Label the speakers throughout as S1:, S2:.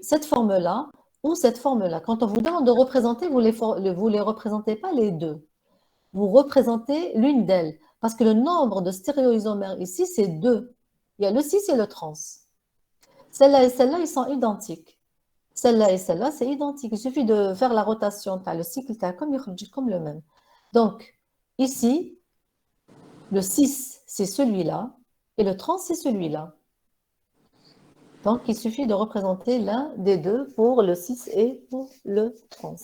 S1: cette forme-là ou cette forme-là. Quand on vous demande de représenter, vous les représentez pas les deux. Vous représentez l'une d'elles. Parce que le nombre de stéréoisomères ici, c'est 2. Il y a le cis et le trans. Celle-là et celle-là, ils sont identiques. Celle-là et celle-là, c'est identique. Il suffit de faire la rotation. Tu as le cycle, tu as comme le même. Donc, ici, le 6, c'est celui-là, et le trans, c'est celui-là. Donc, il suffit de représenter l'un des deux pour le 6 et pour le trans.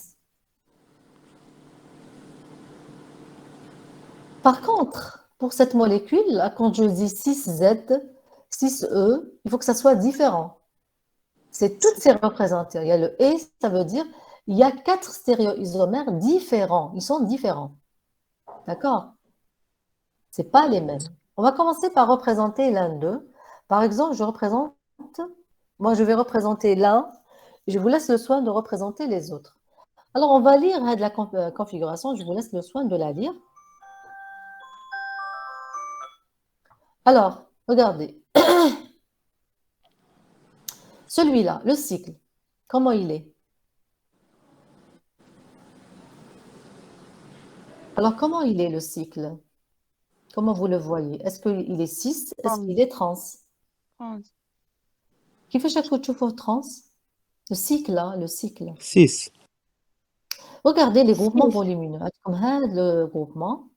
S1: Par contre, pour cette molécule, là, quand je dis 6Z, 6E, il faut que ça soit différent. C'est toutes ces représentées. Il y a le et, ça veut dire il y a 4 stéréoisomères différents. Ils sont différents. D'accord? Ce n'est pas les mêmes. On va commencer par représenter l'un d'eux. Par exemple, moi je vais représenter l'un, je vous laisse le soin de représenter les autres. Alors, on va lire la configuration, je vous laisse le soin de la lire. Alors, regardez. Celui-là, le cycle, comment il est? Alors, comment il est le cycle? Comment vous le voyez? Est-ce qu'il est 6? Est-ce qu'il est trans? Qui fait chaque fois trans? Le cycle, là, le cycle.
S2: 6.
S1: Regardez les groupements volumineux. Comme le groupement,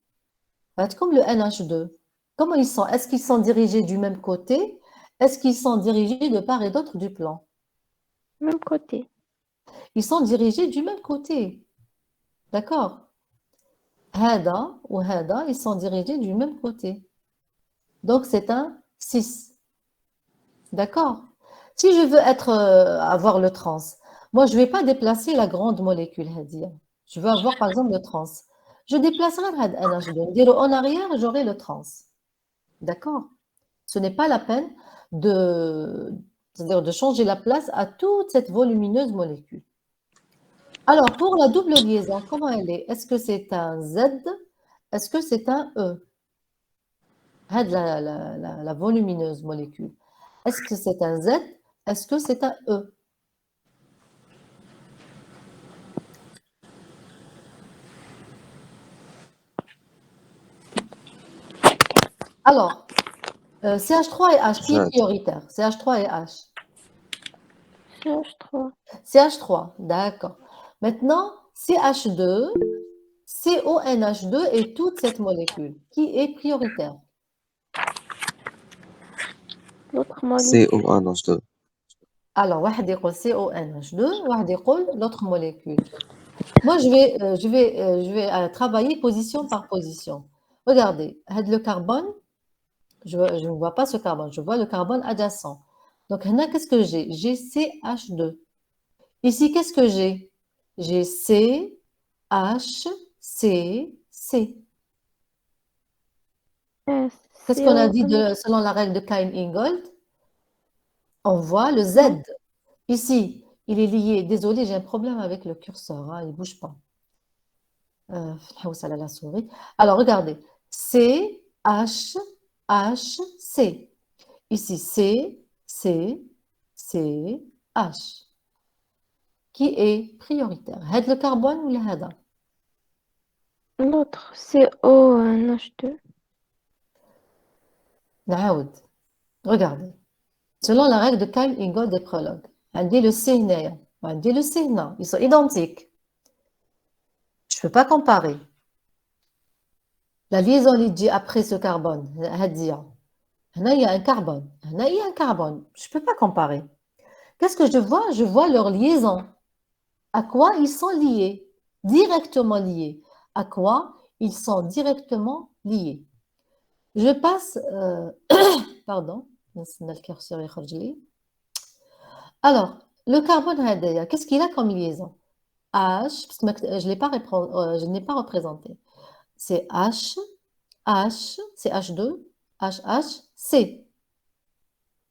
S1: comme le NH2. Comment ils sont? Est-ce qu'ils sont dirigés du même côté? Est-ce qu'ils sont dirigés de part et d'autre du plan?
S3: Même côté.
S1: Ils sont dirigés du même côté. D'accord? Hada ou Hada, ils sont dirigés du même côté. Donc, c'est un 6. D'accord? Si je veux avoir le trans, moi, je ne vais pas déplacer la grande molécule, Hadia. Je veux avoir, par exemple, le trans. Je déplacerai le NH2. Dire en arrière, j'aurai le trans. D'accord? Ce n'est pas la peine c'est-à-dire de changer la place à toute cette volumineuse molécule. Alors, pour la double liaison, comment elle est? Est-ce que c'est un Z? Est-ce que c'est un E? La volumineuse molécule. Est-ce que c'est un Z? Est-ce que c'est un E? Alors, CH3 et H, qui est prioritaire? CH3 et H.
S3: CH3.
S1: CH3, d'accord. Maintenant, CH2, CONH2 et toute cette molécule, qui est prioritaire?
S3: L'autre molécule.
S2: CONH2.
S1: Alors, واحد يقول CONH2, واحد يقول l'autre molécule. Moi, je vais travailler position par position. Regardez, le carbone, je ne vois pas ce carbone, je vois le carbone adjacent. Donc, là, qu'est-ce que j'ai? J'ai CH2. Ici, qu'est-ce que j'ai? J'ai C, H, C, C. Qu'est-ce qu'on a dit selon la règle de Klein-Ingold? On voit le Z. Ici, il est lié. Désolé, j'ai un problème avec le curseur, hein, il ne bouge pas. La souris. Alors, regardez. C, H, H, C. Ici, C, C, C, H. Qui est prioritaire? Had le carbone ou le hada?
S3: L'autre, CONH2.
S1: نعاود. Regardez. Selon la règle de Klein-Ingold des prologues, on dit le C هنايا on dit le C هنا. Ils sont identiques. Je ne peux pas comparer. La liaison qui dit après ce carbone, هادية. هنا il y a un carbone. هنا il y a un carbone. Je ne peux pas comparer. Qu'est-ce que je vois? Je vois leur liaison. À quoi ils sont liés? Directement liés. À quoi ils sont directement liés? Je passe... pardon. نستنى الكرسور يخرج لي. Alors, le carbone هذايا, qu'est-ce qu'il a comme liaison? H, parce que je n'ai pas représenté. C'est H, H, c'est H2, HH, C.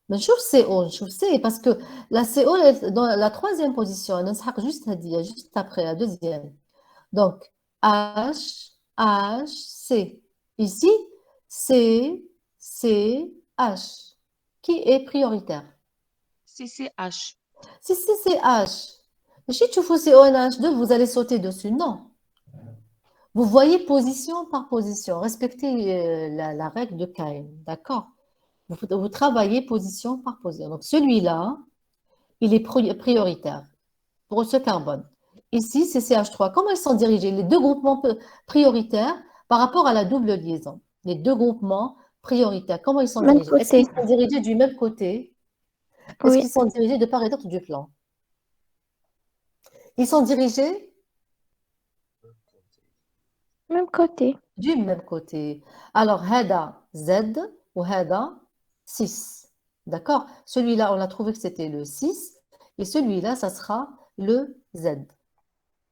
S1: Mais je trouve CO, je trouve C, parce que la CO, dans la troisième position, elle est juste après, la deuxième. Donc, H, H, C. Ici, C, C, H. Qui est prioritaire?
S4: CCH.
S1: Si c'est CH, si tu fais CONH2, vous allez sauter dessus. Non. Vous voyez position par position. Respectez la règle de Cain. D'accord? Vous travaillez position par position. Donc celui-là, il est prioritaire pour ce carbone. Ici, c'est CH3. Comment ils sont dirigés? Les deux groupements prioritaires par rapport à la double liaison. Les deux groupements prioritaires, comment ils sont
S3: Même
S1: dirigés? Est-ce
S3: côté.
S1: qu'ils sont dirigés du même côté? Est-ce
S3: Oui,
S1: qu'ils sont dirigés de part et d'autre du plan? Ils sont dirigés
S3: même côté.
S1: du même côté. Alors, Hada Z ou Hada 6. D'accord? Celui-là, on a trouvé que c'était le 6. Et celui-là, ça sera le Z.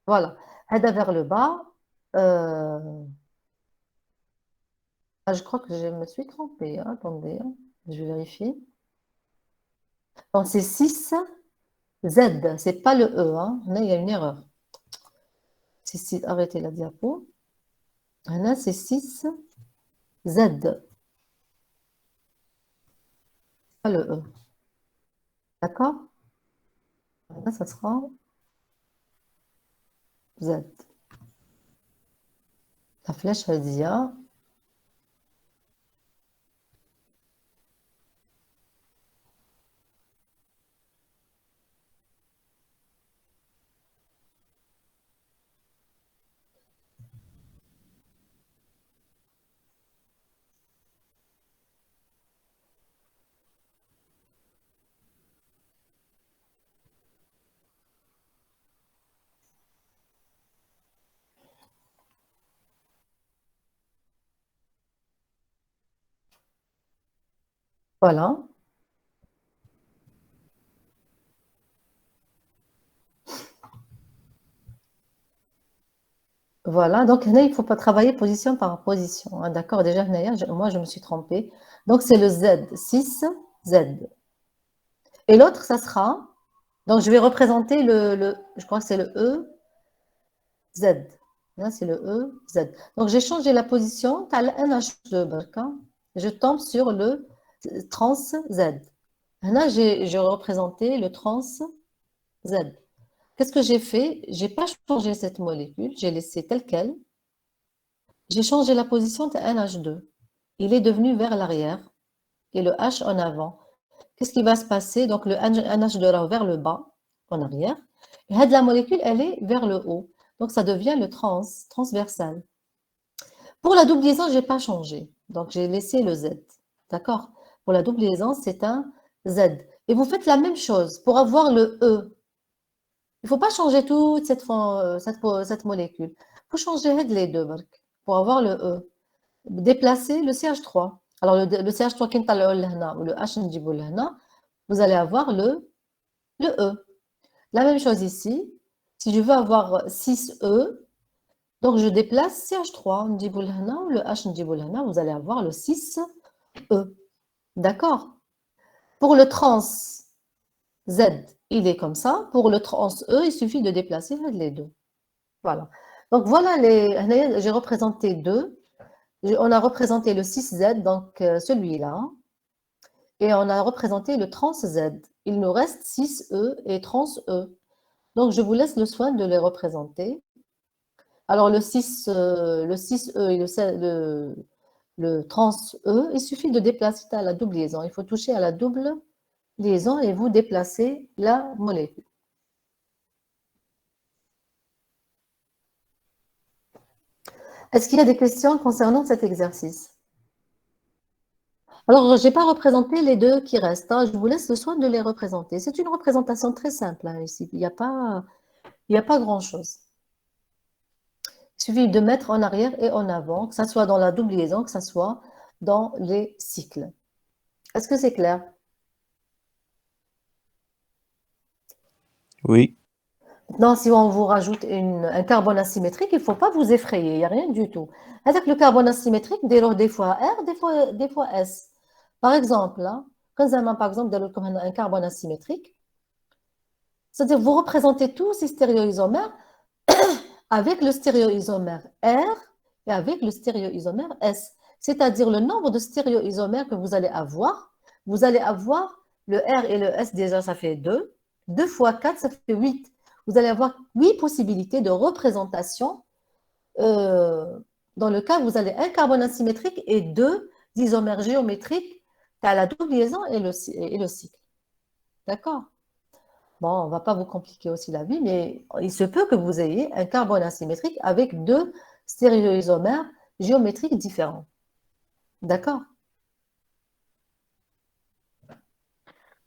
S1: Voilà. Hada vers le bas. Je crois que je me suis trompée, hein. Attendez, hein. Je vais vérifier. Non, c'est 6 Z. C'est pas le E, hein. Là, il y a une erreur. Arrêtez la diapo. Là, c'est 6 Z. Pas le E. D'accord? Là, ça sera Z. La flèche Hadia. Voilà. Voilà. Donc, là, il ne faut pas travailler position par position, hein. D'accord? Déjà, moi, je me suis trompée. Donc, c'est le Z. 6 Z. Et l'autre, ça sera. Donc, je vais représenter je crois que c'est le E. Z. Là, c'est le E, Z. Donc, j'ai changé la position. Tu as le NH2, d'accord? Je tombe sur le trans Z. Là, j'ai représenté le trans Z. Qu'est-ce que j'ai fait? Je n'ai pas changé cette molécule. J'ai laissé telle qu'elle. J'ai changé la position de NH2. Il est devenu vers l'arrière et le H en avant. Qu'est-ce qui va se passer? Donc, le NH2 là vers le bas, en arrière. Et la molécule, elle est vers le haut. Donc, ça devient le transversal. Pour la double liaison, je n'ai pas changé. Donc, j'ai laissé le Z. D'accord? Pour la double liaison, c'est un Z. Et vous faites la même chose pour avoir le E. Il ne faut pas changer toute cette molécule. Il faut changer les deux pour avoir le E. Déplacer le CH3. Alors, le CH3 qui est ou le H, vous allez avoir le E. La même chose ici. Si je veux avoir 6E, donc je déplace CH3, ou le H, vous allez avoir le 6E. D'accord? Pour le trans Z, il est comme ça. Pour le trans E, il suffit de déplacer les deux. Voilà. Donc voilà, j'ai représenté deux. On a représenté le 6Z, donc celui-là. Et on a représenté le trans Z. Il nous reste 6E et trans E. Donc je vous laisse le soin de les représenter. Alors le 6E et le trans E, il suffit de déplacer à la double liaison. Il faut toucher à la double liaison et vous déplacez la molécule. Est-ce qu'il y a des questions concernant cet exercice? Alors, je n'ai pas représenté les deux qui restent, hein. Je vous laisse le soin de les représenter. C'est une représentation très simple, hein, ici. Il n'y a pas grand-chose. Il suffit de mettre en arrière et en avant, que ce soit dans la double liaison, que ce soit dans les cycles. Est-ce que c'est clair?
S2: Oui.
S1: Maintenant, si on vous rajoute un carbone asymétrique, il ne faut pas vous effrayer, il n'y a rien du tout. Avec le carbone asymétrique, des fois R, des fois S. Par exemple, là, par exemple, un carbone asymétrique, c'est-à-dire vous représentez tous ces stéréoisomères avec le stéréoisomère R et avec le stéréoisomère S. C'est-à-dire le nombre de stéréoisomères que vous allez avoir le R et le S, déjà, ça fait 2. 2 fois 4, ça fait 8. Vous allez avoir 8 possibilités de représentation dans le cas où vous avez un carbone asymétrique et 2 isomères géométriques. Tu as la double liaison et le cycle. D'accord? Bon, on ne va pas vous compliquer aussi la vie, mais il se peut que vous ayez un carbone asymétrique avec 2 stéréoisomères géométriques différents. D'accord?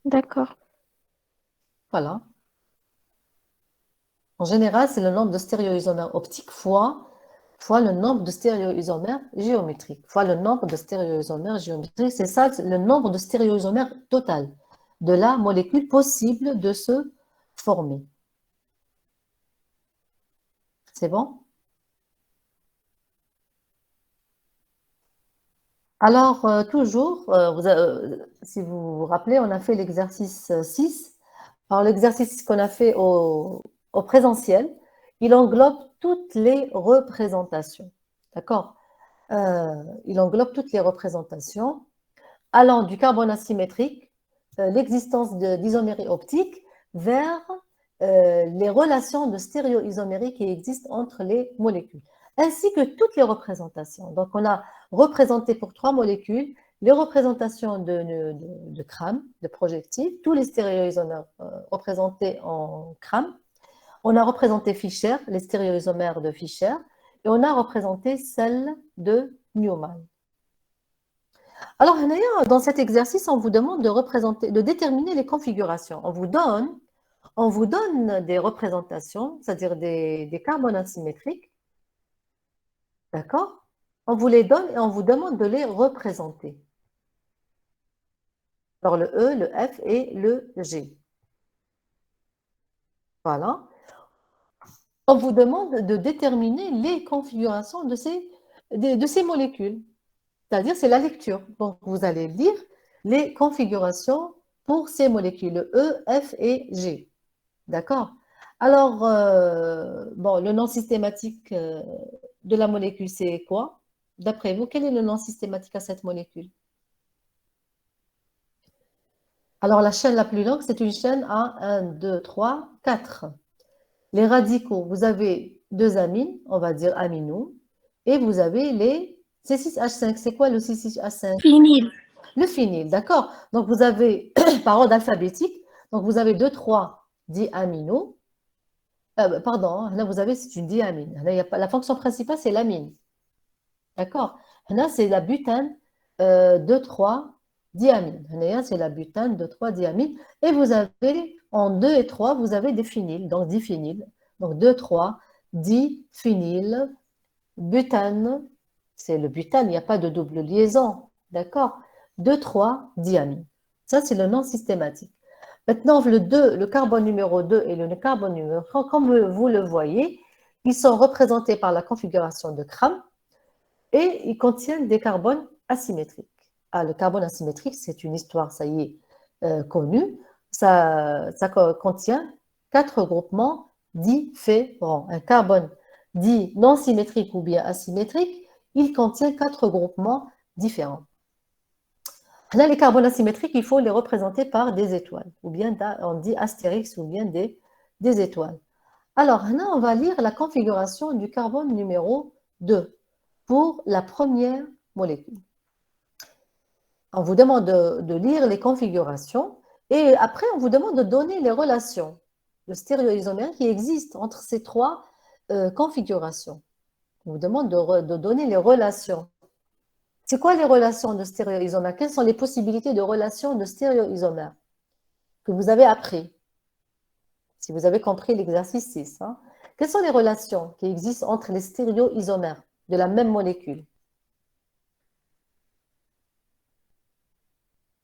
S3: D'accord.
S1: Voilà. En général, c'est le nombre de stéréoisomères optiques fois le nombre de stéréoisomères géométriques, fois le nombre de stéréoisomères géométriques. C'est ça le nombre de stéréoisomères total de la molécule possible de se former. C'est bon? Alors, toujours, si vous vous rappelez, on a fait l'exercice 6. Alors, l'exercice qu'on a fait au présentiel, il englobe toutes les représentations. D'accord? Il englobe toutes les représentations allant du carbone asymétrique, l'existence d'isomérie optique, vers les relations de stéréoisomérie qui existent entre les molécules, ainsi que toutes les représentations. Donc, on a représenté pour 3 molécules les représentations de CRAM, de projectiles, tous les stéréoisomères représentés en CRAM. On a représenté Fischer, les stéréoisomères de Fischer, et on a représenté celles de Newman. Alors, dans cet exercice, on vous demande de déterminer les configurations. On vous donne des représentations, c'est-à-dire des carbones asymétriques, d'accord? On vous les donne et on vous demande de les représenter. Alors, le E, le F et le G. Voilà. On vous demande de déterminer les configurations de ces molécules. C'est-à-dire, c'est la lecture. Donc, vous allez lire les configurations pour ces molécules E, F et G. D'accord? Alors, bon, le nom systématique de la molécule, c'est quoi? D'après vous, quel est le nom systématique à cette molécule? Alors, la chaîne la plus longue, c'est une chaîne à 1, 2, 3, 4. Les radicaux, vous avez 2 amines, on va dire amino, et vous avez les C6H5. C'est quoi le C6H5?
S3: Finil.
S1: Le phényl, d'accord? Donc, vous avez, par ordre alphabétique, donc vous avez 2, 3 diamino. Pardon, là, vous avez, c'est une diamine. Là, la fonction principale, c'est l'amine. D'accord? Là, c'est la butane 2,3 diamine. Là, c'est la butane 2,3 diamine. Et vous avez, en 2 et 3, vous avez des phényls, donc diphényl. Donc, 2,3 diphényl, butane, c'est le butane, il n'y a pas de double liaison. D'accord? 2,3 diamine. Ça, c'est le nom systématique. Maintenant, le carbone numéro 2 et le carbone numéro 3, comme vous le voyez, ils sont représentés par la configuration de CRAM et ils contiennent des carbones asymétriques. Ah, le carbone asymétrique, c'est une histoire, ça y est, connue. Ça contient 4 groupements différents. Un carbone dit non symétrique ou bien asymétrique, il contient 4 groupements différents. Là, les carbones asymétriques, il faut les représenter par des étoiles, ou bien on dit astérix, ou bien des étoiles. Alors, là, on va lire la configuration du carbone numéro 2 pour la première molécule. On vous demande de lire les configurations et après, on vous demande de donner les relations de stéréoisomères qui existent entre ces 3 configurations. On vous demande de donner les relations. C'est quoi les relations de stéréoisomères? Quelles sont les possibilités de relations de stéréoisomères que vous avez appris? Si vous avez compris l'exercice 6. Hein? Quelles sont les relations qui existent entre les stéréoisomères de la même molécule?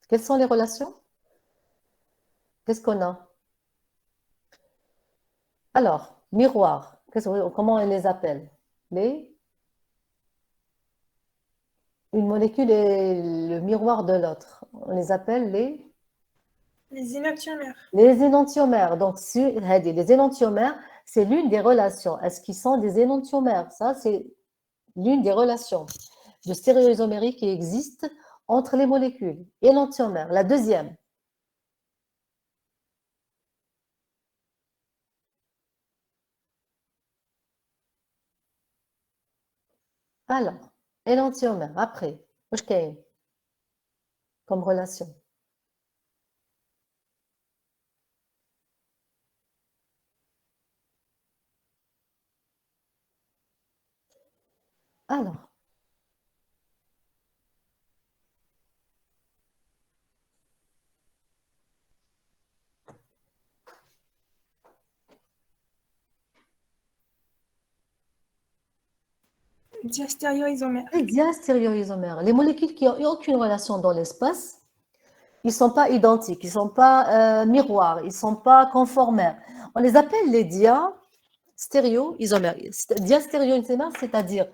S1: Quelles sont les relations? Qu'est-ce qu'on a? Alors, miroir, comment on les appelle? Une molécule est le miroir de l'autre. On les appelle
S2: Les énantiomères.
S1: Les énantiomères. Donc, les énantiomères, c'est l'une des relations. Est-ce qu'ils sont des énantiomères? Ça, c'est l'une des relations de stéréoisomérie qui existent entre les molécules. Énantiomères. La deuxième. Alors, énantiomère, après, واش كاين comme relation? Alors,
S2: Diastéréoisomère.
S1: les diastéréoisomères, les molécules qui n'ont aucune relation dans l'espace, ils ne sont pas identiques, ils ne sont pas miroirs, ils ne sont pas conformaires. On les appelle les diastéréoisomères. Diastéréoisomères, c'est-à-dire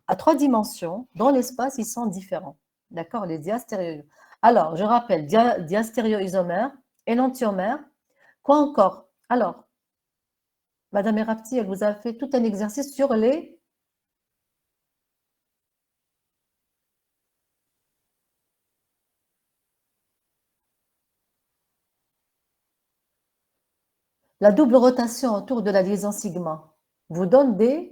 S1: à 3 dimensions, dans l'espace, ils sont différents. D'accord, les diastéréoisomères. Alors, je rappelle, diastéréoisomère, énantiomère, quoi encore? Alors, Madame Erapti, elle vous a fait tout un exercice sur la double rotation autour de la liaison sigma. Vous donne des...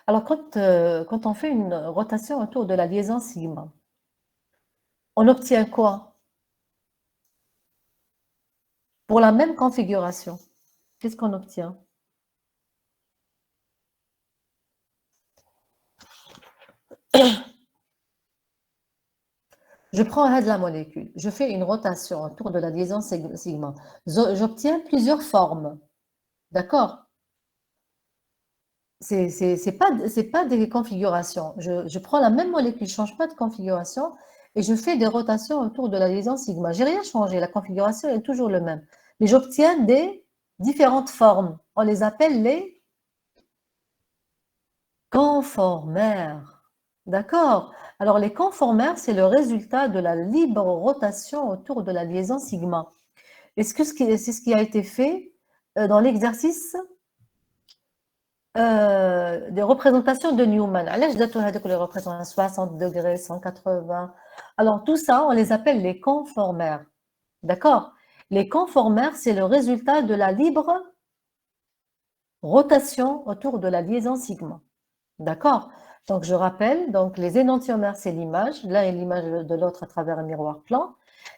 S1: Alors, quand on fait une rotation autour de la liaison sigma, on obtient quoi? Pour la même configuration, qu'est-ce qu'on obtient? Je prends un de la molécule, je fais une rotation autour de la liaison sigma. J'obtiens plusieurs formes. D'accord? C'est pas des configurations. Je prends la même molécule, je ne change pas de configuration et je fais des rotations autour de la liaison sigma. Je n'ai rien changé, la configuration est toujours le même. Mais j'obtiens des différentes formes. On les appelle les conformères. D'accord? Alors, les conformères, c'est le résultat de la libre rotation autour de la liaison sigma. Est-ce que c'est ce qui a été fait dans l'exercice des représentations de Newman? علاش درتو هذوك les représentations 60 degrés, 180? Alors, tout ça, on les appelle les conformères. D'accord? Les conformères, c'est le résultat de la libre rotation autour de la liaison sigma. D'accord? Donc, je rappelle, donc, les énantiomères, c'est l'image, l'un est l'image de l'autre à travers un miroir plan.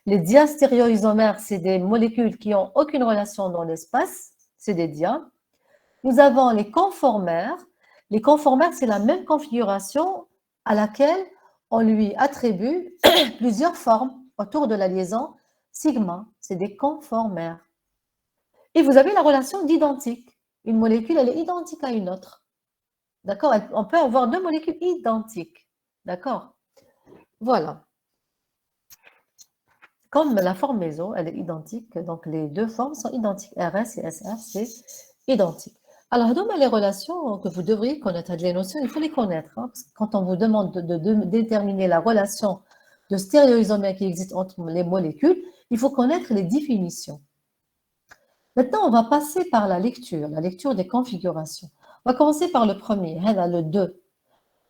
S1: Les diastéréoisomères, c'est des molécules qui n'ont aucune relation dans l'espace, c'est des dias. Nous avons les conformères. Les conformères, c'est la même configuration à laquelle on lui attribue plusieurs formes autour de la liaison sigma. C'est des conformères. Et vous avez la relation d'identique. Une molécule, elle est identique à une autre. D'accord? On peut avoir deux molécules identiques. D'accord? Voilà. Comme la forme méso, elle est identique, donc les deux formes sont identiques. RS et SR, c'est identique. Alors, dans les relations que vous devriez connaître, les notions, il faut les connaître. Hein, parce que quand on vous demande de déterminer la relation de stéréoisomère qui existe entre les molécules, il faut connaître les définitions. Maintenant, on va passer par la lecture des configurations. On va commencer par le premier, le 2.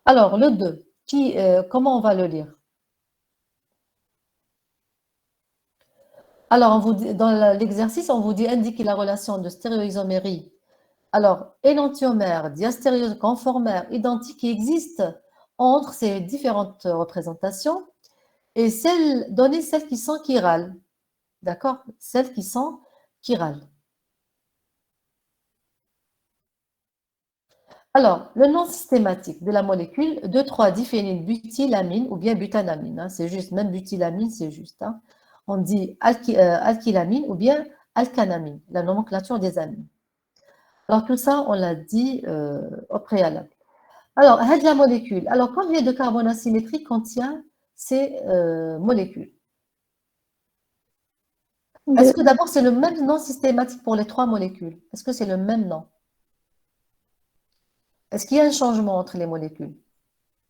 S1: Alors, le 2, comment on va le lire? Alors, dans l'exercice, on vous dit indiquer la relation de stéréoisomérie. Alors, énantiomère, diastéréose, conformère, identique qui existent entre ces différentes représentations et donner celles qui sont chirales. D'accord? Celles qui sont chirales. Alors, le nom systématique de la molécule 2,3-diphénylbutylamine ou bien butanamine. Hein, c'est juste, même butylamine, c'est juste. Hein. On dit alkylamine ou bien alkanamine, la nomenclature des amines. Alors, tout ça, on l'a dit au préalable. Alors, la molécule. Alors, combien de carbone asymétrique contient ces molécules? Est-ce que d'abord, c'est le même nom systématique pour les trois molécules? Est-ce que c'est le même nom? Est-ce qu'il y a un changement entre les molécules?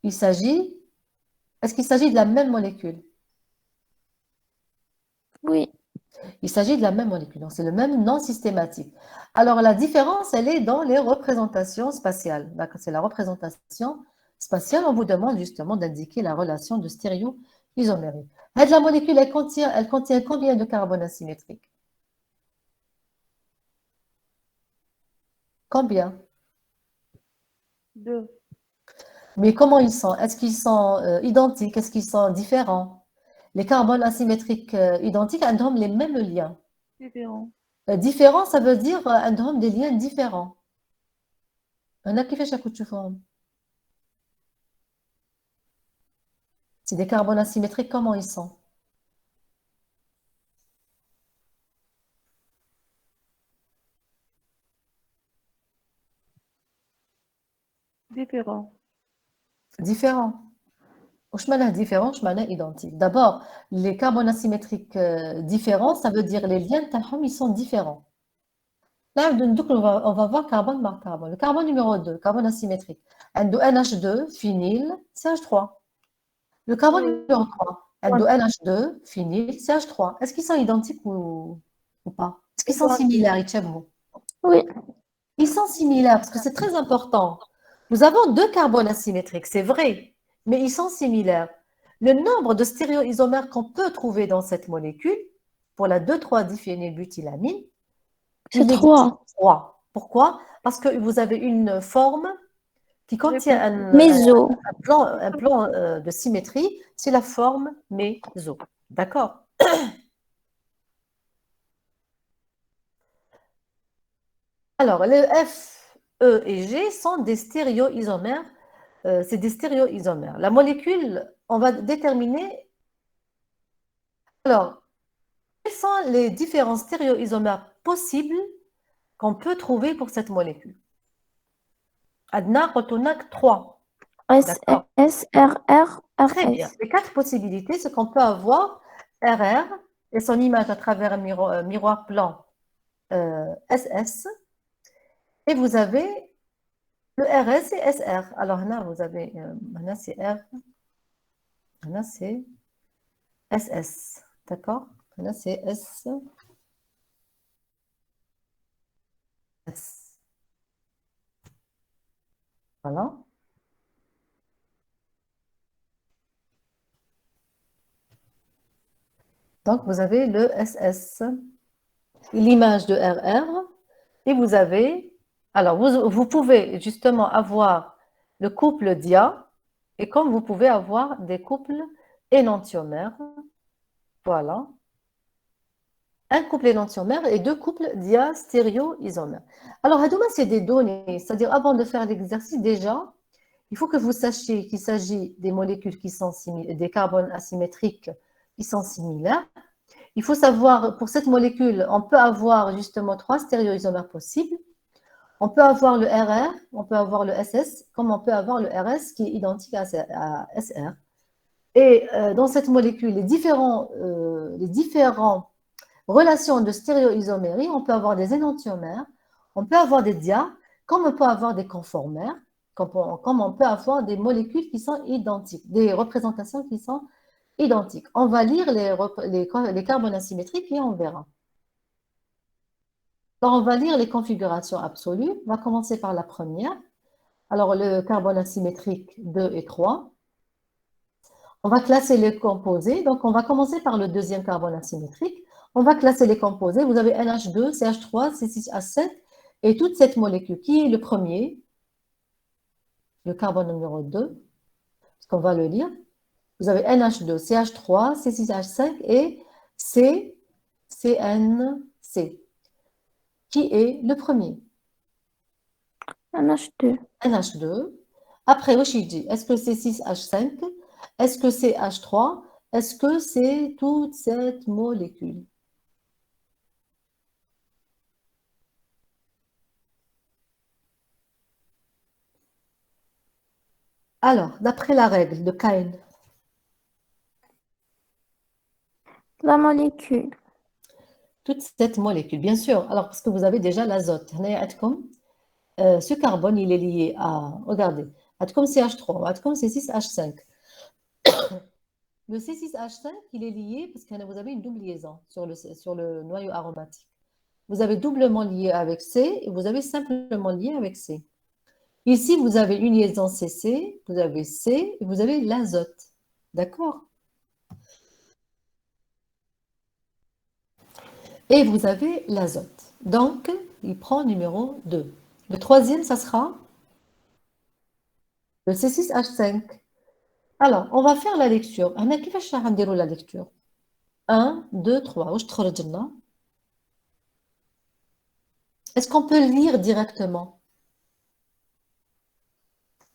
S1: Est-ce qu'il s'agit de la même molécule?
S3: Oui.
S1: Il s'agit de la même molécule, donc c'est le même nom systématique. Alors la différence, elle est dans les représentations spatiales. C'est la représentation spatiale, on vous demande justement d'indiquer la relation de stéréoisomère. isomérique. La molécule, elle contient combien de carbone asymétrique? Combien?
S3: 2.
S1: Mais comment ils sont? Est-ce qu'ils sont identiques? Est-ce qu'ils sont différents? Les carbones asymétriques identiques, elles ont les mêmes liens.
S3: Différent.
S1: Différents, ça veut dire elles ont des liens différents. On a كيفاش راكم تشوفوهم؟ C'est des carbones asymétriques, comment ils sont?
S3: Différent.
S1: Différents. واش معناه différent, واش معناه identique. D'abord, les carbones asymétriques différents, ça veut dire les liens تاعهم ils sont différents. Là, donc, on va voir carbone par carbone. Le carbone numéro 2, carbone asymétrique. عنده NH2, phényl, CH3. Le carbone numéro 3, عنده NH2, phényl, CH3. Est-ce qu'ils sont identiques ou pas? Est-ce qu'ils sont similaires, يتشابهوا?
S3: Oui.
S1: Ils sont similaires parce que c'est très important. Nous avons deux carbones asymétriques, c'est vrai, mais ils sont similaires. Le nombre de stéréoisomères qu'on peut trouver dans cette molécule, pour la 2,3-diphénylbutylamine,
S3: C'est
S1: il existe
S3: 3.
S1: 3. Pourquoi? Parce que vous avez une forme qui contient
S3: Méso.
S1: un plan de symétrie, c'est la forme méso. D'accord? Alors, les F, E et G sont des stéréoisomères. C'est des stéréoisomères. La molécule, on va déterminer. Alors, quels sont les différents stéréoisomères possibles qu'on peut trouver pour cette molécule? Adna Rotonac 3. D'accord.
S3: S, R, R, R,
S1: Très bien.
S3: S.
S1: Les 4 possibilités, c'est qu'on peut avoir RR et son image à travers un miroir blanc SS. Et vous avez le RS et SR. Alors là, vous avez, là c'est R, là c'est SS. D'accord? Là c'est S. S. Voilà. Donc, vous avez le SS, l'image de RR, et vous avez, alors vous pouvez justement avoir le couple dia, et comme vous pouvez avoir des couples énantiomères, voilà, un couple énantiomère et deux couples dia-stéréoisomères. Alors, Hadouma, c'est des données, c'est-à-dire avant de faire l'exercice, déjà, il faut que vous sachiez qu'il s'agit des molécules qui sont des carbones asymétriques qui sont similaires. Il faut savoir, pour cette molécule, on peut avoir justement 3 stéréoisomères possibles. On peut avoir le RR, on peut avoir le SS, comme on peut avoir le RS qui est identique à SR. Et dans cette molécule, les différentes relations de stéréoisomérie, on peut avoir des énantiomères, on peut avoir des dia, comme on peut avoir des conformères, comme on peut avoir des molécules qui sont identiques, des représentations qui sont identiques. On va lire les carbones asymétriques et on verra. Alors, on va lire les configurations absolues. On va commencer par la première. Alors, le carbone asymétrique 2 et 3. On va classer les composés. Donc, on va commencer par le deuxième carbone asymétrique. On va classer les composés. Vous avez NH2, CH3, C6H7 et toute cette molécule. Qui est le premier? Le carbone numéro 2, parce qu'on va le lire. Vous avez NH2, CH3, C6H5 et CNC. Qui est le premier?
S3: NH2.
S1: NH2. Après, Oshiji, est-ce que c'est 6H5? Est-ce que c'est H3? Est-ce que c'est toute cette molécule? Alors, d'après la règle de Cain,
S3: La molécule.
S1: toute cette molécule, bien sûr. Alors, parce que vous avez déjà l'azote. Ce carbone, il est lié à, regardez, comme CH3, comme C6H5. Le C6H5, il est lié parce que vous avez une double liaison sur le noyau aromatique. Vous avez doublement lié avec C et vous avez simplement lié avec C. Ici, vous avez une liaison CC, vous avez C et vous avez l'azote. D'accord? Et vous avez l'azote. Donc, il prend numéro 2. Le troisième, ça sera le C6H5. Alors, on va faire la lecture. هنا كيفاش راح نديروا la lecture 1, 2, 3. واش تخرج لنا؟ Est-ce qu'on peut lire directement?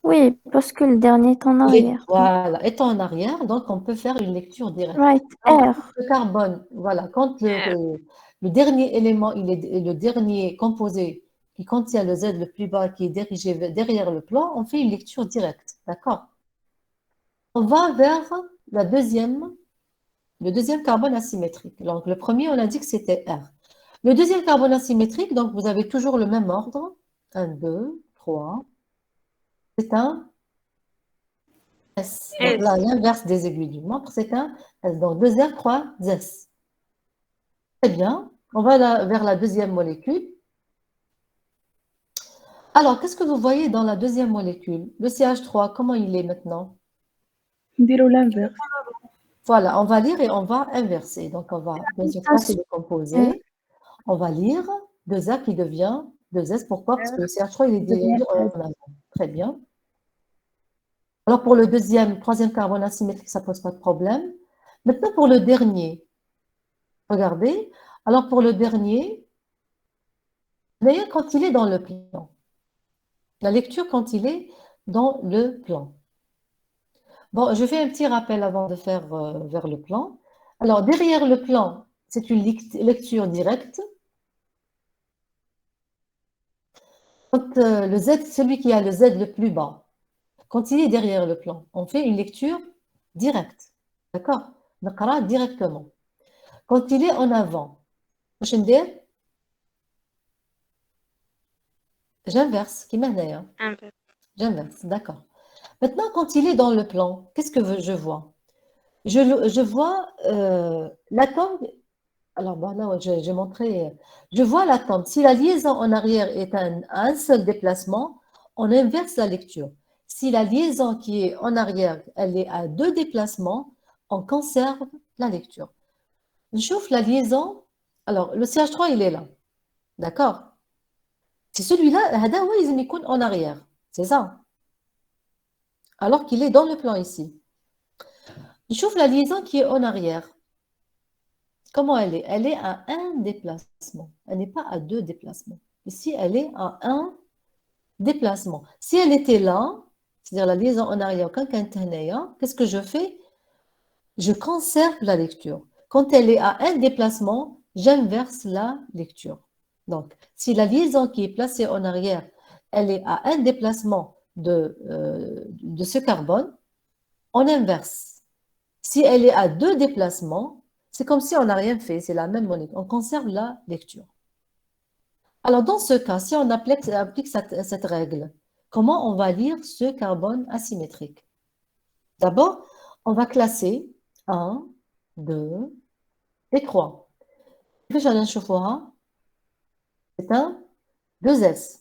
S3: Oui, parce que le dernier est en
S1: Il est,
S3: arrière.
S1: voilà, étant en arrière, donc on peut faire une lecture directe.
S3: Right,
S1: Alors,
S3: R.
S1: le carbone, voilà, quand le dernier élément, il est le dernier composé qui contient le Z le plus bas, qui est dirigé derrière le plan, on fait une lecture directe, d'accord? On va vers le deuxième carbone asymétrique. Donc, le premier, on a dit que c'était R. Le deuxième carbone asymétrique, donc vous avez toujours le même ordre. 1, 2, 3. C'est un S. Donc là, l'inverse des aiguilles d'une montre, c'est un S. Donc 2 R, 3 S. Très bien. On va vers la deuxième molécule. Alors, qu'est-ce que vous voyez dans la deuxième molécule? Le CH3, comment il est maintenant?
S4: نديرو l'inverse.
S1: Voilà, on va lire et on va inverser. Donc, on va bien sûr casser le composé. On va lire 2A qui devient 2S. Pourquoi? Parce que le CH3, il est
S4: devient
S1: en avant. Très bien. Alors, pour le troisième carbone asymétrique, ça ne pose pas de problème. Maintenant, pour le dernier, regardez. Alors, pour le dernier, voyez quand il est dans le plan. La lecture quand il est dans le plan. Bon, je fais un petit rappel avant de faire vers le plan. Alors, derrière le plan, c'est une lecture directe. Quand le Z, celui qui a le Z le plus bas, quand il est derrière le plan, on fait une lecture directe. D'accord? نقرأ directement. Quand il est en avant, واش ندير؟ J'inverse, كيما هنايا. J'inverse, d'accord. Maintenant, quand il est dans le plan, qu'est-ce que je vois? Je vois l'atome. Alors, bon, là, j'ai montré. Je vois l'atome. Si la liaison en arrière est à un seul déplacement, on inverse la lecture. Si la liaison qui est en arrière, elle est à 2 déplacements, on conserve la lecture. Je chauffe la liaison. Alors, le CH3, il est là. D'accord? C'est celui-là, هذا هو لازم يكون en arrière. C'est ça. Alors qu'il est dans le plan ici. Je chauffe la liaison qui est en arrière. Comment elle est? Elle est à un déplacement. Elle n'est pas à 2 déplacements. Ici, elle est à un déplacement. Si elle était là, c'est-à-dire la liaison en arrière, qu'est-ce que je fais? Je conserve la lecture. Quand elle est à un déplacement, j'inverse la lecture. Donc, si la liaison qui est placée en arrière, elle est à un déplacement de ce carbone, on inverse. Si elle est à 2 déplacements, c'est comme si on n'a rien fait, c'est la même molécule. On conserve la lecture. Alors, dans ce cas, si on applique cette règle, comment on va lire ce carbone asymétrique? D'abord, on va classer 1, 2 et 3. C'est un 2S.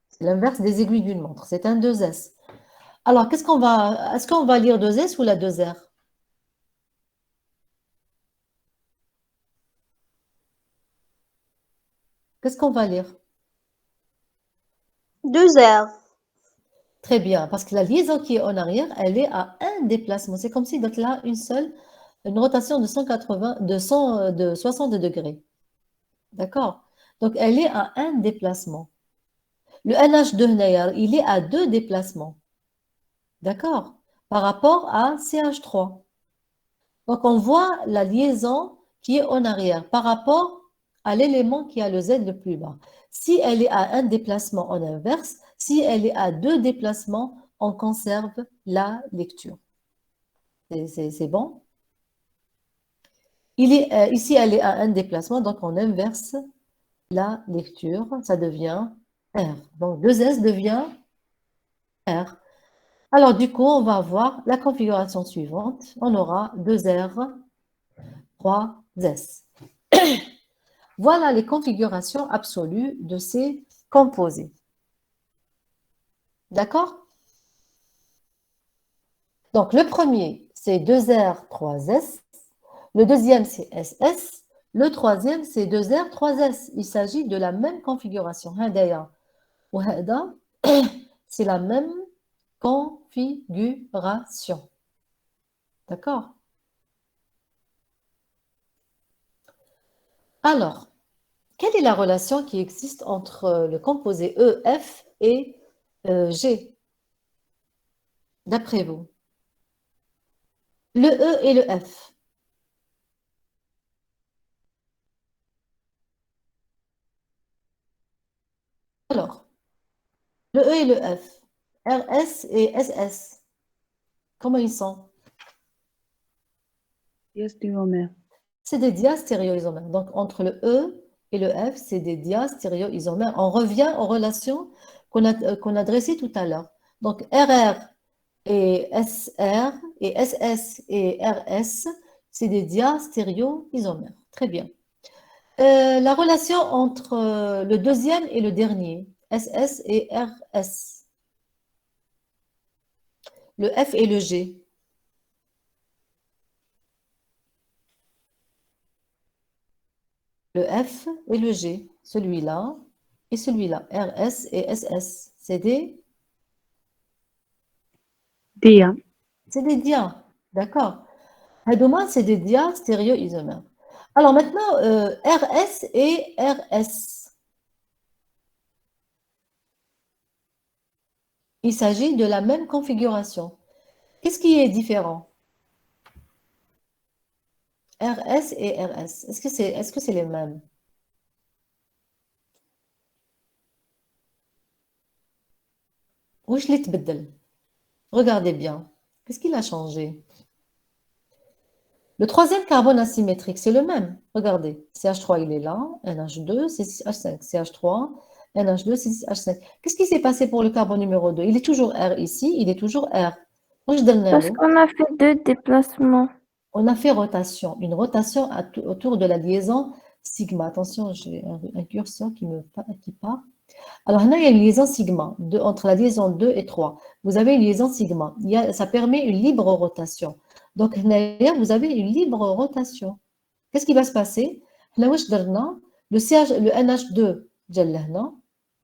S1: C'est l'inverse des aiguilles d'une montre. C'est un 2S. Alors, est-ce qu'on va lire 2S ou la 2R? Qu'est-ce qu'on va lire?
S5: 2 R.
S1: Très bien, parce que la liaison qui est en arrière, elle est à un déplacement. C'est comme si donc là, une rotation de 60 degrés. D'accord? Donc, elle est à un déplacement. Le NH2, il est à 2 déplacements. D'accord? Par rapport à CH3. Donc, on voit la liaison qui est en arrière par rapport à l'élément qui a le Z le plus bas. Si elle est à un déplacement en inverse, si elle est à 2 déplacements, on conserve la lecture. C'est bon? Ici, elle est à un déplacement, donc on inverse la lecture. Ça devient R. Donc, 2S devient R. Alors, du coup, on va avoir la configuration suivante. On aura 2R, 3S. Voilà les configurations absolues de ces composés. D'accord? Donc, le premier, c'est 2R, 3S. Le deuxième, c'est SS. Le troisième, c'est 2R, 3S. Il s'agit de la même configuration. هدايا وهذا, c'est la même configuration. D'accord? Alors, quelle est la relation qui existe entre le composé E, F et G, d'après vous? Le E et le F. Alors, le E et le F, RS et SS, comment ils sont?
S4: Diastéréomère.
S1: C'est des diastéréoisomères. Donc, entre le E et le F, c'est des diastéréoisomères. On revient aux relations qu'on a dressées tout à l'heure. Donc, RR et SR et SS et RS, c'est des diastéréoisomères. Très bien. La relation entre le deuxième et le dernier, SS et RS, le F et le G. Le F et le G, celui-là et celui-là, RS et SS, c'est des
S4: Dia.
S1: dia, d'accord. Hadouma, c'est des dia stéréoisomères. Alors maintenant, RS et RS. Il s'agit de la même configuration. Qu'est-ce qui est différent? RS et RS, est-ce que c'est les mêmes? وش اللي تبدل? Regardez bien. Qu'est-ce qu'il a changé? Le troisième carbone asymétrique, c'est le même. Regardez, CH3, il est là, NH2, C6H5, CH3, NH2, C6H5. Qu'est-ce qui s'est passé pour le carbone numéro 2? Il est toujours R ici, il est toujours R. Moi, je donne
S3: Parce qu'on a fait 2 déplacements.
S1: On a fait rotation, une rotation autour de la liaison sigma. Attention, j'ai un curseur qui part. Alors, là, il y a une liaison sigma entre la liaison 2 et 3. Vous avez une liaison sigma. Ça permet une libre rotation. Donc, là, vous avez une libre rotation. Qu'est-ce qui va se passer? Là, le NH2,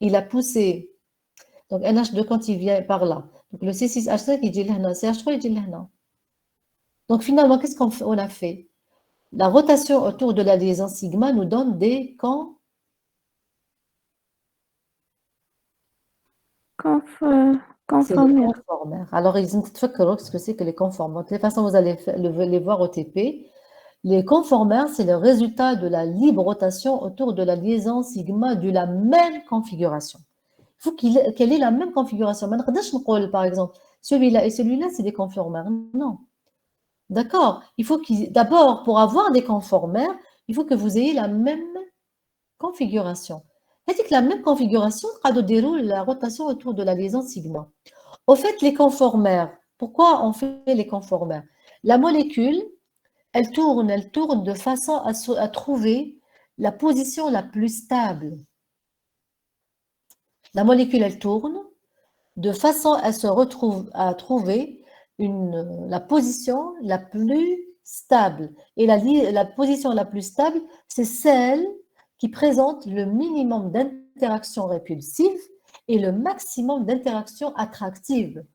S1: il a poussé. Donc, NH2, quand il vient par là, donc le C6H5, il dit là, CH3, il dit là. Donc, finalement, qu'est-ce qu'on a fait? La rotation autour de la liaison sigma nous donne des c'est les
S3: Conformères.
S1: conformères. Alors, ils ont ce que c'est que les conformères. De toute façon, vous allez les voir au TP. Les conformères, c'est le résultat de la libre rotation autour de la liaison sigma de la même configuration. Il faut qu'elle ait la même configuration. Par exemple, celui-là et celui-là, c'est des conformères. Non. D'accord? Il faut d'abord, pour avoir des conformères, il faut que vous ayez la même configuration. C'est-à-dire que la même configuration, on déroule la rotation autour de la liaison sigma. Au fait, les conformères, pourquoi on fait les conformères? La molécule, elle tourne de façon à trouver la position la plus stable. La molécule, elle tourne de façon à trouver la position la plus stable. Et la position la plus stable, c'est celle qui présente le minimum d'interactions répulsives et le maximum d'interactions attractives.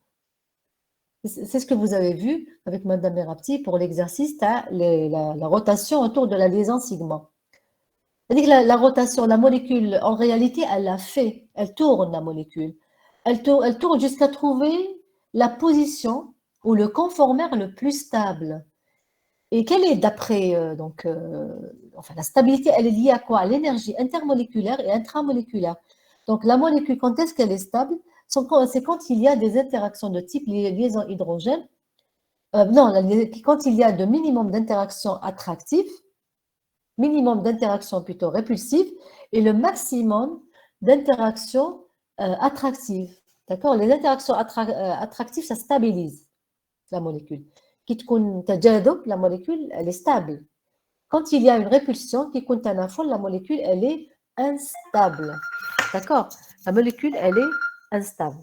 S1: C'est ce que vous avez vu avec Madame Merabti pour l'exercice, la rotation autour de la liaison sigma. C'est-à-dire que la rotation, la molécule, en réalité, elle l'a fait. Elle tourne, la molécule. Elle tourne jusqu'à trouver la position ou le conformère le plus stable. Et quelle est, d'après, enfin, la stabilité, elle est liée à quoi? À l'énergie intermoléculaire et intramoléculaire. Donc, la molécule, quand est-ce qu'elle est stable? C'est quand il y a des interactions de type liaison hydrogène. Non, quand il y a de minimum d'interactions attractives, minimum d'interactions plutôt répulsives et le maximum d'interactions attractives. D'accord? Les interactions attractives, ça stabilise la molécule. La molécule, elle est stable. Quand il y a une répulsion, la molécule, elle est instable. D'accord? La molécule, elle est instable.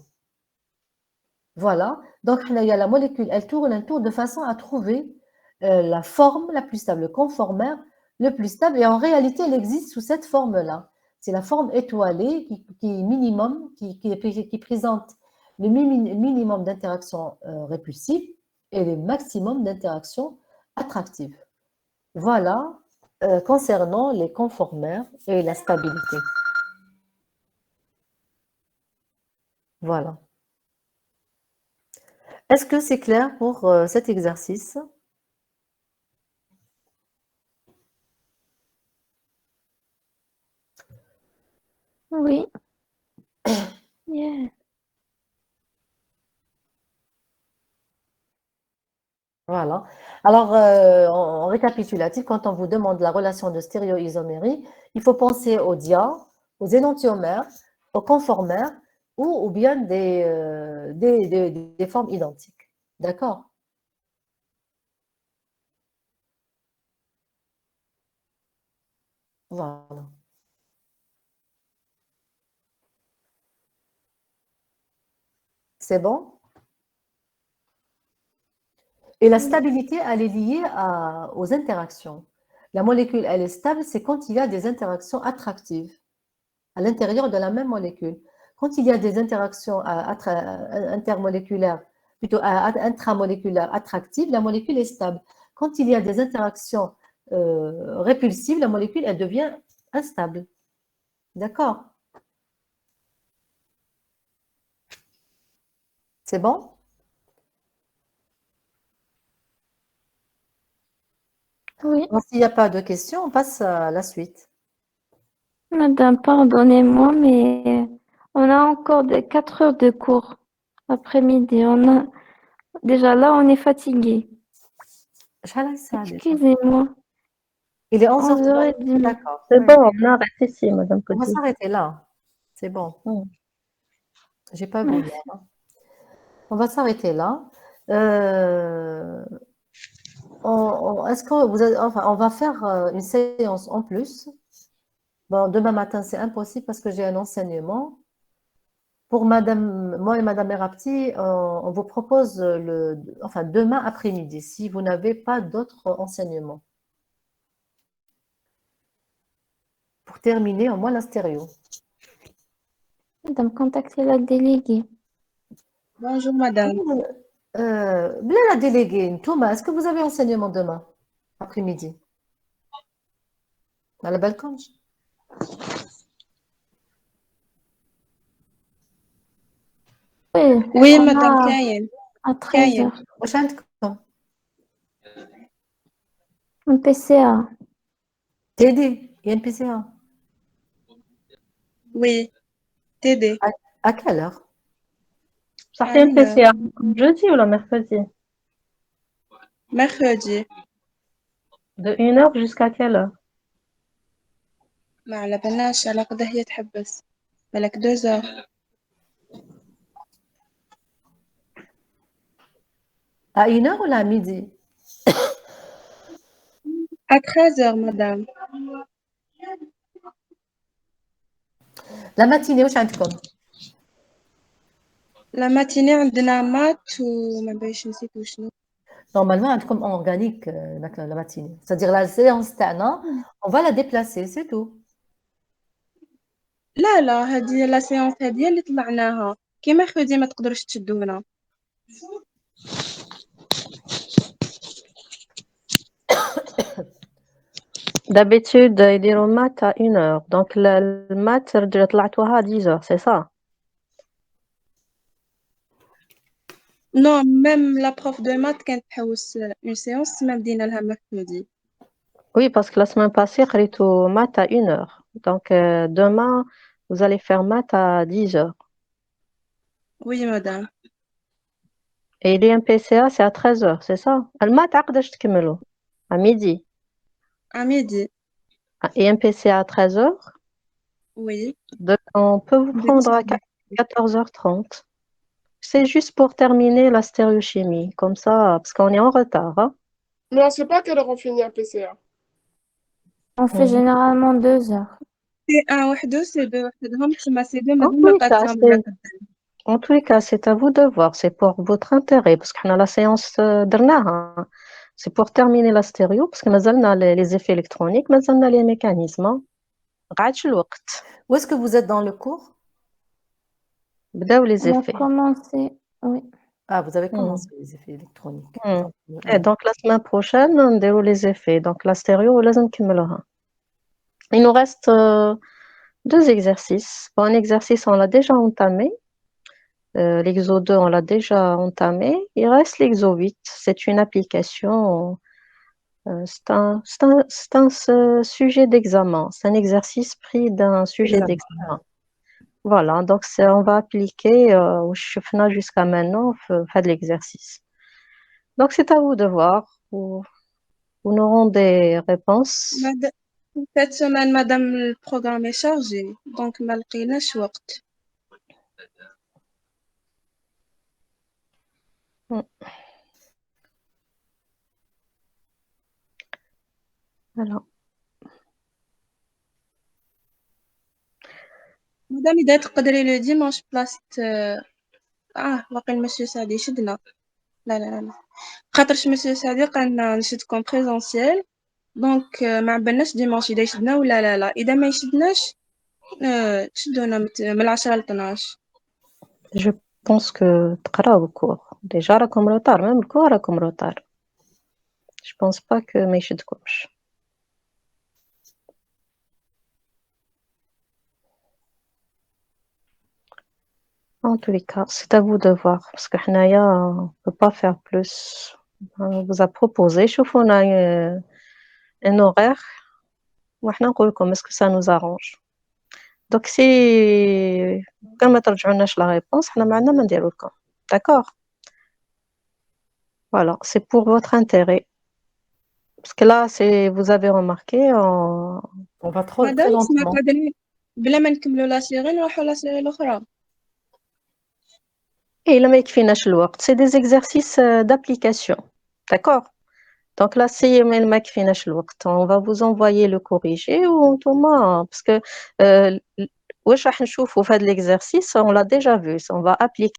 S1: Voilà. Donc, il y a la molécule, elle tourne de façon à trouver la forme la plus stable, le conformère le plus stable. Et en réalité, elle existe sous cette forme-là. C'est la forme étoilée qui est minimum, qui présente le minimum d'interactions répulsives et le maximum d'interactions attractives. Voilà concernant les conformères et la stabilité. Voilà. Est-ce que c'est clair pour cet exercice?
S3: Oui. Yeah.
S1: Voilà. Alors, en récapitulatif, quand on vous demande la relation de stéréoisomérie, il faut penser aux dia, aux énantiomères, aux conformères ou bien des formes identiques. D'accord? Voilà. C'est bon? Et la stabilité, elle est liée aux interactions. La molécule, elle est stable, c'est quand il y a des interactions attractives à l'intérieur de la même molécule. Quand il y a des interactions intermoléculaires, plutôt intramoléculaires attractives, la molécule est stable. Quand il y a des interactions répulsives, la molécule, elle devient instable. D'accord? C'est bon?
S3: Oui.
S1: Donc, s'il n'y a pas de questions, on passe à la suite.
S3: Madame, pardonnez-moi, mais on a encore 4 heures de cours après-midi. Déjà là, on est fatigué. Excusez-moi.
S1: Il est 11h30.
S3: 11h30.
S1: D'accord.
S4: C'est
S1: Ouais.
S4: bon, on arrête ici, Madame
S1: On va
S4: Cody.
S1: s'arrêter là. C'est bon. J'ai pas vu
S3: Merci.
S1: là. On va s'arrêter là. Est-ce que vous avez, enfin, on va faire une séance en plus. Bon, demain matin, c'est impossible parce que j'ai un enseignement. Pour Madame, moi et Madame Merapti, on vous propose enfin, demain après-midi, si vous n'avez pas d'autres enseignements. Pour terminer, au moins la stéréo.
S3: Madame, contactez la déléguée.
S5: Bonjour madame.
S1: Bien la déléguée, Thomas, est-ce que vous avez enseignement demain après-midi? À la balcon?
S3: Oui,
S5: Oui
S3: on
S5: madame
S3: a
S5: كاين
S3: à 13h.
S1: واش عندكم؟
S3: Un PCA.
S1: TD, il y a une PCA.
S5: Oui TD
S1: À quelle heure?
S4: Ça fait un PCA jeudi ou le mercredi?
S5: mercredi.
S4: De 1h jusqu'à quelle heure?
S5: ما على بالناش على قد هي تحبس بالك 2 heures.
S1: À 1h ou à midi?
S5: À 13 heures madame.
S1: La matinée واش عندكم؟
S5: La matinée عندنا مات وما باش نسيت وشنو.
S1: Normalement عندكم organique la matinée. C'est-à-dire la séance تاعنا, on va la déplacer, c'est tout.
S5: لا هذه لا سيونس هذه اللي طلعناها كي مرcredi ما تقدروش تشدونا.
S4: D'habitude, يديروا maths à 1h. Donc, le maths طلعتوها à 10h, c'est ça?
S5: Non, même la prof de maths كانت تحوس une séance ما بدينا لها mercredi.
S4: Oui, parce que la semaine passée, قريتوا maths à 1h. Donc, demain, vous allez faire maths à 10h.
S5: Oui madame.
S4: Et l'IMPCA, c'est à 13h, c'est ça? Le maths, عقداش تكملوا? À midi.
S5: À midi.
S4: Et MPCA à 13h.
S5: Oui.
S4: Donc, on peut vous prendre à 14h30. C'est juste pour terminer la stéréochimie, comme ça, parce qu'on est en retard. Hein.
S6: Mais on sait pas à quelle heure on finit un PCA.
S3: On fait généralement 2 heures.
S5: C'est un وحده سي دو وحدهم تما سي دو
S4: En
S5: مازال
S4: tous
S5: ما
S4: les
S5: بقات
S4: cas,
S5: زامبل.
S4: en tous les cas, c'est à vous de voir, c'est pour votre intérêt, parce qu'on a la séance درناها. C'est pour terminer la stéréo, parce que مازلنا les effets électroniques, مازلنا les mécanismes. غادش الوقت.
S1: Où est-ce que vous êtes dans le cours?
S4: بداو les
S3: On a
S4: effets.
S3: commencé, oui.
S1: Ah, vous avez
S4: Hmm.
S1: commencé les effets électroniques.
S4: Hmm.
S1: Donc,
S4: Et donc la semaine prochaine, on déroule les effets. Donc la stéréo, لازم نكملوها. Il nous reste 2 exercices. Bon, un exercice, on l'a déjà entamé. L'exo 2, on l'a déjà entamé. Il reste l'exo 8. C'est une application. C'est un sujet d'examen. C'est un exercice pris d'un sujet
S1: Examen.
S4: d'examen. Voilà, donc on va appliquer je fais jusqu'à maintenant, faire de l'exercice. Donc c'est à vous de voir. Vous n'aurez des réponses.
S5: Cette semaine, madame, le programme est chargé, donc ما لقيناش وقت.
S4: Voilà.
S5: مدام إذا تقدري لو ديمانش بلاصة واقع المسيو سعدي شدنا لا خاطرش مسيو سعدي قالنا نشدكم بريزونسيال دونك ما عبالناش ديمانش إذا يشدنا ولا لا إذا ما يشدناش تشدونا من 10 ل 12.
S4: Je pense que تقراو الكور. Déjà راكم روطار، même الكور راكم روطار. Je pense pas que ما يشدكمش. En tous les cas, c'est à vous de voir, parce que حنايا on peut pas faire plus. On vous a proposé, شوفوا on a un horaire وحنا نقول لكم est-ce que ça nous arrange. Donc si كان ما ترجعوناش la réponse حنا ما عندنا ما نديرو لكم. D'accord? Voilà, c'est pour votre intérêt. Parce que là, vous avez remarqué,
S1: On va très
S5: مدام اسمع
S1: lentement.
S5: قادرين بلا ما نكملوا لا سيغي نروحوا لا سيغي الأخرى.
S4: et إلا ما يكفيناش الوقت, c'est des exercices d'application. D'accord? Donc là, si ما يكفيناش الوقت, on va vous envoyer le corrigé ou Thomas, parce que واش راح نشوفوا في هذا l'exercice, on l'a déjà vu, on va appliquer